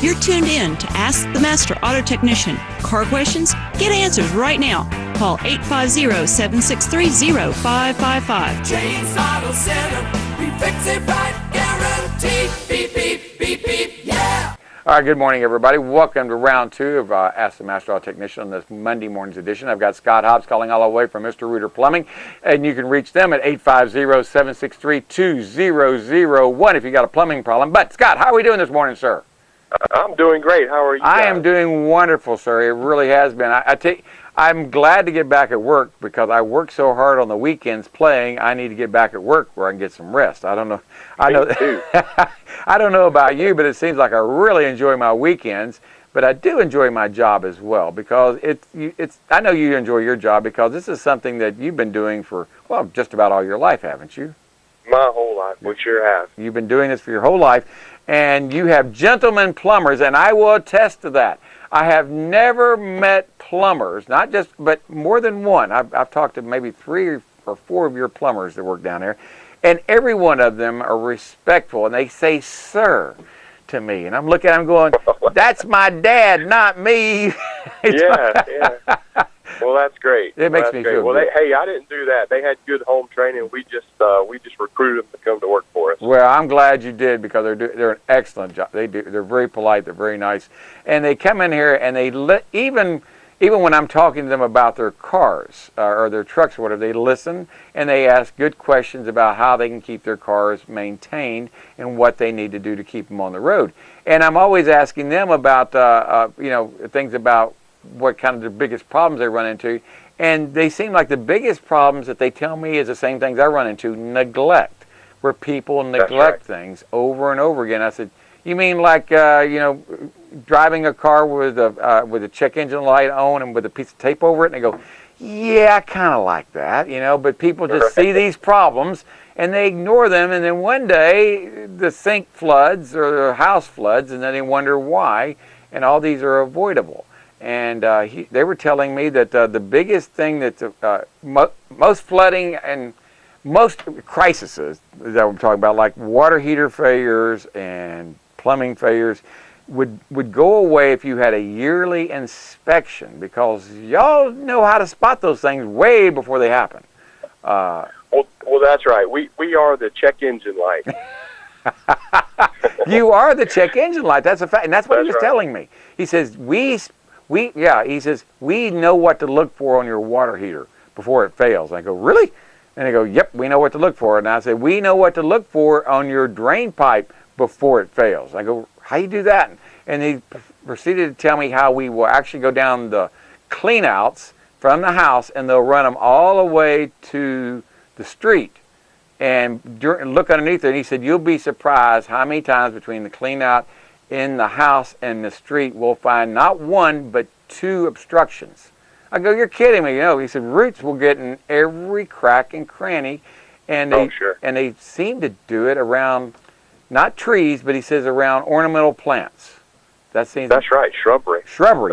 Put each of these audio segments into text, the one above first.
You're tuned in to Ask the Master Auto Technician. Car questions? Get answers right now. Call 850-763-0555. James Auto Center, we fix it right, guaranteed. Beep, beep, beep, beep, yeah. All right, good morning, everybody. Welcome to round two of Ask the Master Auto Technician on this Monday morning's edition. I've got Scott Hobbs calling all the way from Mr. Rooter Plumbing, and you can reach them at 850-763-2001 if you got a plumbing problem. But, Scott, how are we doing this morning, sir? I'm doing great. How are you guys? I am doing wonderful, sir. It really has been. I'm glad to get back at work because I work so hard on the weekends playing. I need to get back at work where I can get some rest. I don't know. I don't know about you, but it seems like I really enjoy my weekends. But I do enjoy my job as well because I know you enjoy your job because this is something that you've been doing for, well, just about all your life, haven't you? My whole life. We sure have. You've been doing this for your whole life. And you have gentlemen plumbers, and I will attest to that. I have never met plumbers, not just, but more than one. I've talked to maybe 3 or 4 of your plumbers that work down there, and every one of them are respectful, and they say, sir, to me. And I'm looking at them going, that's my dad, not me. Yeah. Well, that's great. It makes me feel good. Well, hey, I didn't do that. They had good home training. We just recruited them to come to work for us. Well, I'm glad you did because they're an excellent job. They're very polite. They're very nice, and they come in here and they even when I'm talking to them about their cars or their trucks or whatever, they listen and they ask good questions about how they can keep their cars maintained and what they need to do to keep them on the road. And I'm always asking them about things about what kind of the biggest problems they run into, and they seem like the biggest problems that they tell me is the same things I run into: neglect, where people neglect things over and over again. I said, you mean like driving a car with a check engine light on and with a piece of tape over it? And they go, yeah, I kind of like that, but people just see these problems and they ignore them, and then one day the sink floods or the house floods, and then they wonder why, and all these are avoidable. And they were telling me that the biggest thing that most flooding and most crises that we're talking about, like water heater failures and plumbing failures, would go away if you had a yearly inspection, because y'all know how to spot those things way before they happen. Well, that's right. We are the check engine light. You are the check engine light. That's a fact, and that's what he was right. telling me. He says he says, we know what to look for on your water heater before it fails. I go, really? And they go, yep, we know what to look for. And I said, we know what to look for on your drain pipe before it fails. I go, how do you do that? And he proceeded to tell me how we will actually go down the cleanouts from the house, and they'll run them all the way to the street and look underneath it. And he said, you'll be surprised how many times between the cleanout in the house and the street we'll find not 1 but 2 obstructions. I go, you're kidding me. He said, roots will get in every crack and cranny, and they seem to do it around, not trees, but he says around ornamental plants. That's right, shrubbery,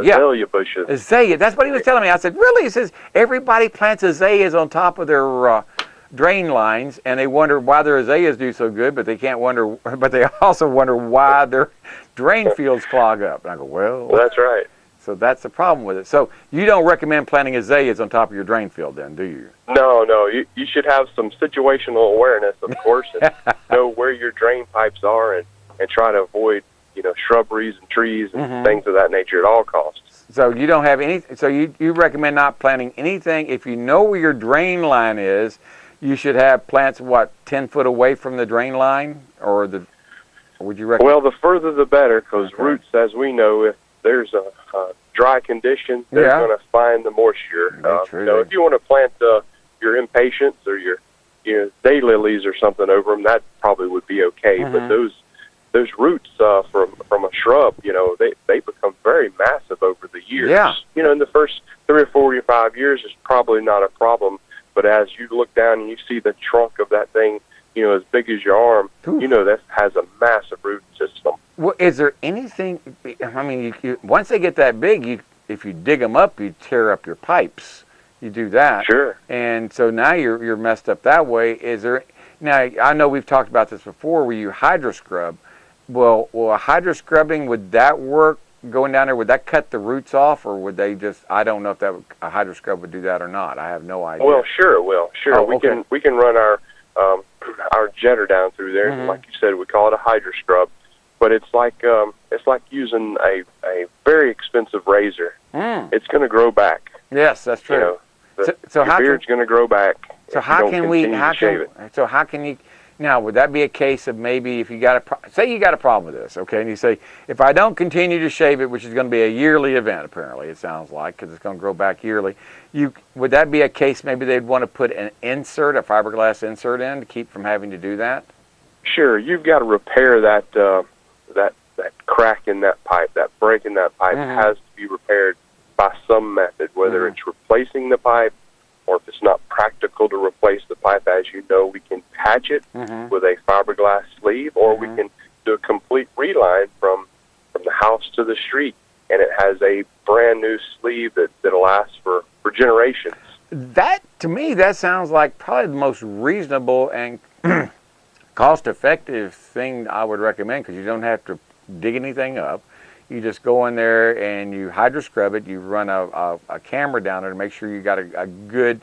yeah. Azalea bushes. Azalea, that's what he was telling me. I said, really? He says, everybody plants azaleas on top of their drain lines, and they wonder why their azaleas do so good, but they also wonder why their drain fields clog up. And I go, well, that's right. So that's the problem with it. So you don't recommend planting azaleas on top of your drain field then, do you? No. You should have some situational awareness, of course, and know where your drain pipes are, and try to avoid shrubberies and trees and things of that nature at all costs. So you don't have any. So you recommend not planting anything if you know where your drain line is. You should have plants 10 foot away from the drain line, or would you recommend? Well, the further the better, because roots, as we know, if there's a dry condition, they're going to find the moisture. If you want to plant your impatiens or your daylilies or something over them, that probably would be okay. But those roots from a shrub, they become very massive over the years. Yeah. In the first 3 or 4 or 5 years, it's probably not a problem. But as you look down and you see the trunk of that thing, as big as your arm, that has a massive root system. Well, is there anything? I mean, once they get that big, if you dig them up, you tear up your pipes. You do that. Sure. And so now you're messed up that way. Is there? Now I know we've talked about this before, where you hydro scrub, Well, a hydro scrubbing, would that work going down there? Would that cut the roots off, or would they just? I don't know if a hydro scrub would do that or not. I have no idea. Well, sure it will. Sure, Oh, okay. we can run our jetter down through there. Mm-hmm. Like you said, we call it a hydro scrub, but it's like using a very expensive razor. It's going to grow back. Yes, that's true. You know, so your beard's going to grow back. So how can you now, would that be a case of maybe if you got say you got a problem with this, okay, and you say, if I don't continue to shave it, which is going to be a yearly event, apparently, it sounds like, because it's going to grow back yearly, would that be a case maybe they'd want to put an insert, a fiberglass insert in to keep from having to do that? Sure, you've got to repair that crack in that pipe, that break in that pipe has to be repaired by some method, whether it's replacing the pipe, or if it's not practical to replace the pipe, as you know, we can patch it with a fiberglass sleeve, or we can do a complete reline from the house to the street, and it has a brand new sleeve that'll last for generations. That, to me, that sounds like probably the most reasonable and cost-effective thing I would recommend, because you don't have to dig anything up. You just go in there and you hydro scrub it. You run a camera down there to make sure you got a good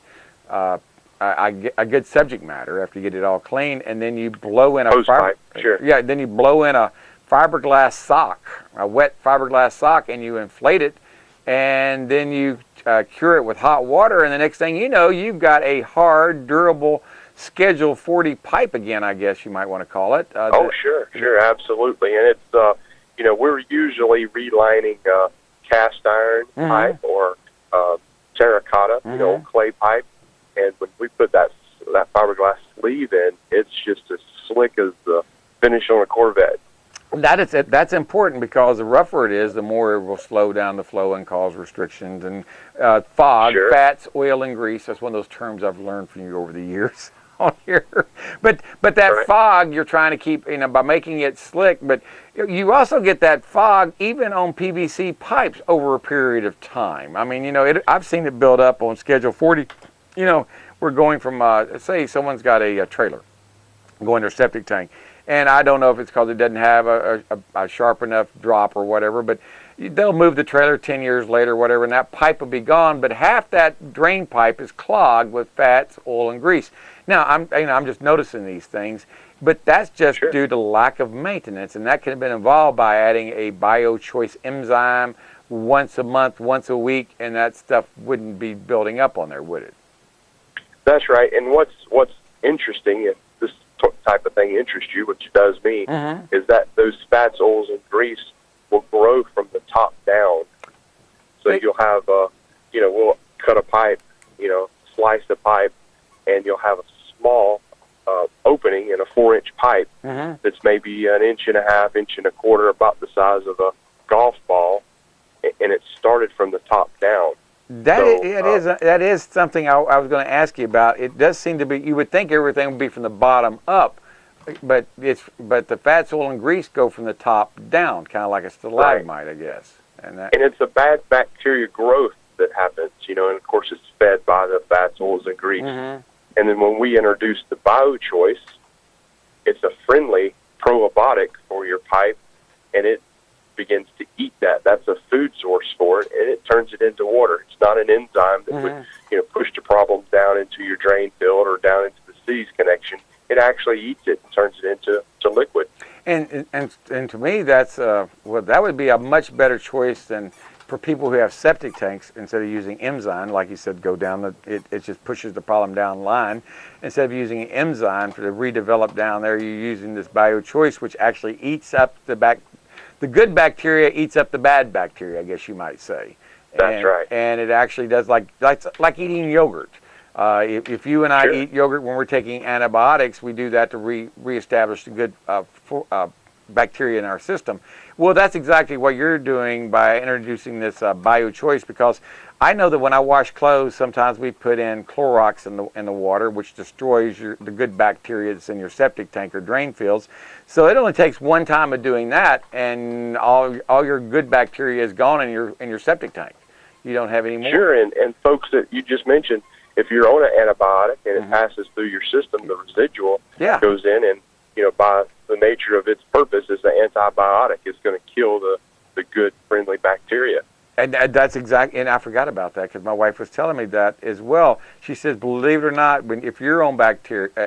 subject matter after you get it all clean, and then you blow in a then you blow in a fiberglass sock, a wet fiberglass sock, and you inflate it, and then you cure it with hot water, and the next thing you know, you've got a hard, durable Schedule 40 pipe again, I guess you might want to call it. Sure, absolutely, and it's we're usually relining cast iron pipe or terracotta, clay pipe, and when we put that fiberglass sleeve in, it's just as slick as the finish on a Corvette. That's important, because the rougher it is, the more it will slow down the flow and cause restrictions and fog, fats, oil, and grease. That's one of those terms I've learned from you over the years on here. But that fog you're trying to keep, by making it slick. But you also get that fog even on PVC pipes over a period of time. I mean, I've seen it build up on Schedule 40. We're going from, say someone's got a trailer going to their septic tank. And I don't know if it's because it doesn't have a sharp enough drop or whatever, but they'll move the trailer 10 years later or whatever, and that pipe will be gone, but half that drain pipe is clogged with fats, oil, and grease. Now, I'm just noticing these things, but that's just due to lack of maintenance, and that can have been involved by adding a BioChoice enzyme once a month, once a week, and that stuff wouldn't be building up on there, would it? That's right, and what's interesting, if this type of thing interests you, which does me, is that those fats, oils, and grease will grow from the top down. So you'll have, we'll cut a pipe, slice the pipe, and you'll have a small opening in a 4-inch pipe that's maybe an inch and a half, inch and a quarter, about the size of a golf ball, and it started from the top down. That is something I was going to ask you about. It does seem to be, you would think everything would be from the bottom up, but the fats, oil, and grease go from the top down, kind of like a stalagmite, I guess. And it's a bad bacteria growth that happens, and of course it's fed by the fats, oils, and grease. And then when we introduce the BioChoice, it's a friendly probiotic for your pipe, and it begins to eat that. That's a food source for it, and it turns it into water. It's not an enzyme that would, push the problem down into your drain field or down into the C's connection. It actually eats it and turns it into liquid. And to me, that's that would be a much better choice than for people who have septic tanks. Instead of using enzyme, like you said, go down it just pushes the problem down the line. Instead of using an enzyme to redevelop down there, you're using this BioChoice, which actually eats up the good bacteria eats up the bad bacteria, I guess you might say. That's right. And it actually does like eating yogurt. If you and I eat yogurt when we're taking antibiotics, we do that to reestablish the good bacteria in our system. Well, that's exactly what you're doing by introducing this BioChoice, because I know that when I wash clothes, sometimes we put in Clorox in the water, which destroys the good bacteria that's in your septic tank or drain fields. So it only takes one time of doing that, and all your good bacteria is gone in your septic tank. You don't have any more. Sure, and folks that you just mentioned, if you're on an antibiotic and it passes through your system, the residual goes in, and by the nature of its purpose as an antibiotic, it's going to kill the good, friendly bacteria. And that's exactly, and I forgot about that because my wife was telling me that as well. She says, believe it or not, if you're on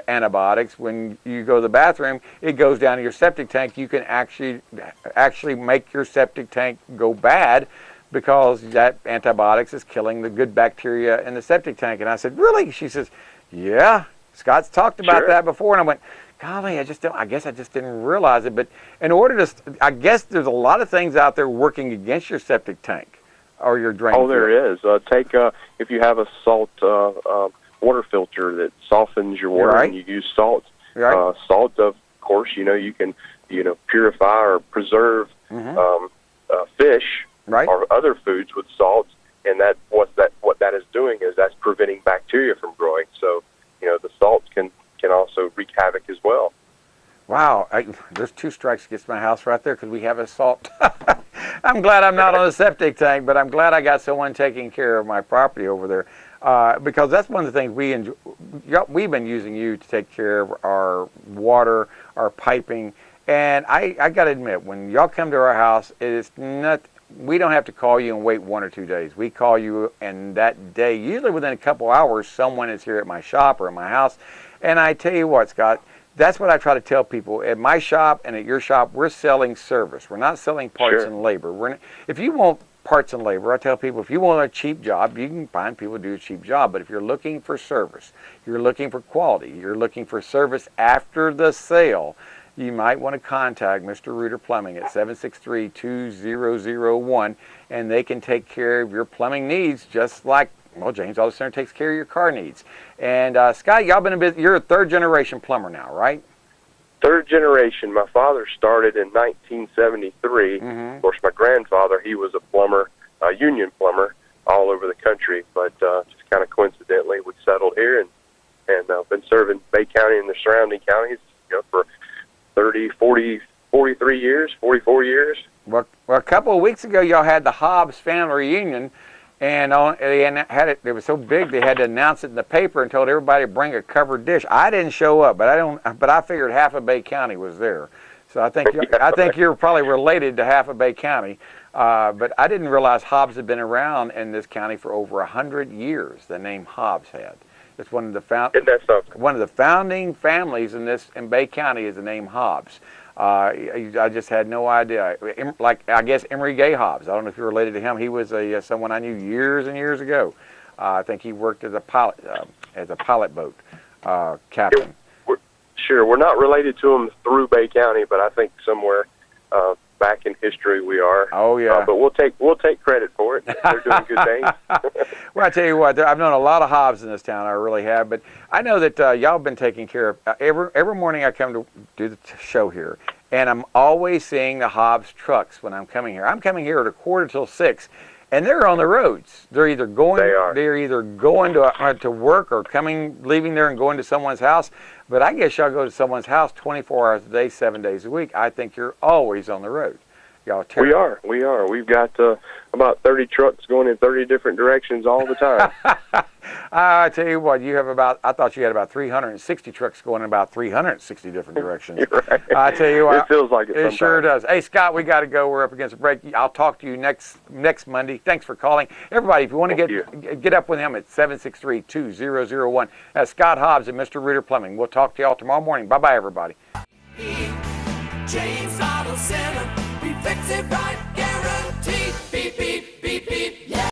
antibiotics, when you go to the bathroom, it goes down to your septic tank. You can actually make your septic tank go bad because that antibiotics is killing the good bacteria in the septic tank. And I said, really? She says, yeah, Scott's talked about that before. And I went, golly, I guess I just didn't realize it. But in order to, I guess there's a lot of things out there working against your septic tank or your drain. Oh, there is. If you have a salt water filter that softens your water, and you use salt. Right. Salt, of course, you can purify or preserve fish or other foods with salt, and what that is doing is that's preventing bacteria from growing. So the salt can also wreak havoc as well. Wow, there's 2 strikes against my house right there because we have a salt. I'm glad I'm not on a septic tank, but I'm glad I got someone taking care of my property over there because that's one of the things we've been using you to take care of our water, our piping, and I got to admit, when y'all come to our house, we don't have to call you and wait 1 or 2 days. We call you, and that day, usually within a couple hours, someone is here at my shop or at my house. And I tell you what, Scott, that's what I try to tell people. At my shop and at your shop, we're selling service. We're not selling parts and labor. If you want parts and labor, I tell people, if you want a cheap job, you can find people to do a cheap job. But if you're looking for service, you're looking for quality, you're looking for service after the sale, you might want to contact Mr. Reuter Plumbing at 763-2001, and they can take care of your plumbing needs just like, James Auto Center takes care of your car needs. And Scott, y'all been in business. You're a 3rd-generation plumber now, right? 3rd generation. My father started in 1973. Of course, my grandfather, he was a plumber, a union plumber, all over the country. But just kind of coincidentally, we settled here and been serving Bay County and the surrounding counties, for 44 years. Well, a couple of weeks ago, y'all had the Hobbs family reunion. And they had it. It was so big they had to announce it in the paper and told everybody to bring a covered dish. I didn't show up, but I figured half of Bay County was there. So I think you're probably related to half of Bay County. But I didn't realize Hobbs had been around in this county for over 100 years. The name Hobbs had. It's one of the founding families in Bay County is the name Hobbs. I just had no idea. Like, I guess Emery Gay Hobbs. I don't know if you're related to him. He was someone I knew years and years ago. I think he worked as a pilot boat captain. We're not related to him through Bay County, but I think somewhere back in history we are. Oh yeah. But we'll take credit for it. They're doing good things. Well, I tell you what, I've known a lot of Hobbs in this town. I really have. But I know that y'all have been taking care of every morning. I come to do the show here, and I'm always seeing the Hobbs trucks when I'm coming here. I'm coming here at 5:45, and they're on the roads. They're either going to work or leaving there and going to someone's house. But I guess y'all go to someone's house 24 hours a day, 7 days a week. I think you're always on the road. We are. We've got about 30 trucks going in 30 different directions all the time. I tell you what, I thought you had about 360 trucks going in about 360 different directions. Right. I tell you what, it feels like it sometimes. It sure does. Hey, Scott, we got to go. We're up against a break. I'll talk to you next Monday. Thanks for calling. Everybody, if you want to get up with him at 763-2001. That's Scott Hobbs and Mr. Reuter Plumbing. We'll talk to y'all tomorrow morning. Bye-bye, everybody. James Auto Center, we fix it right, guarantee.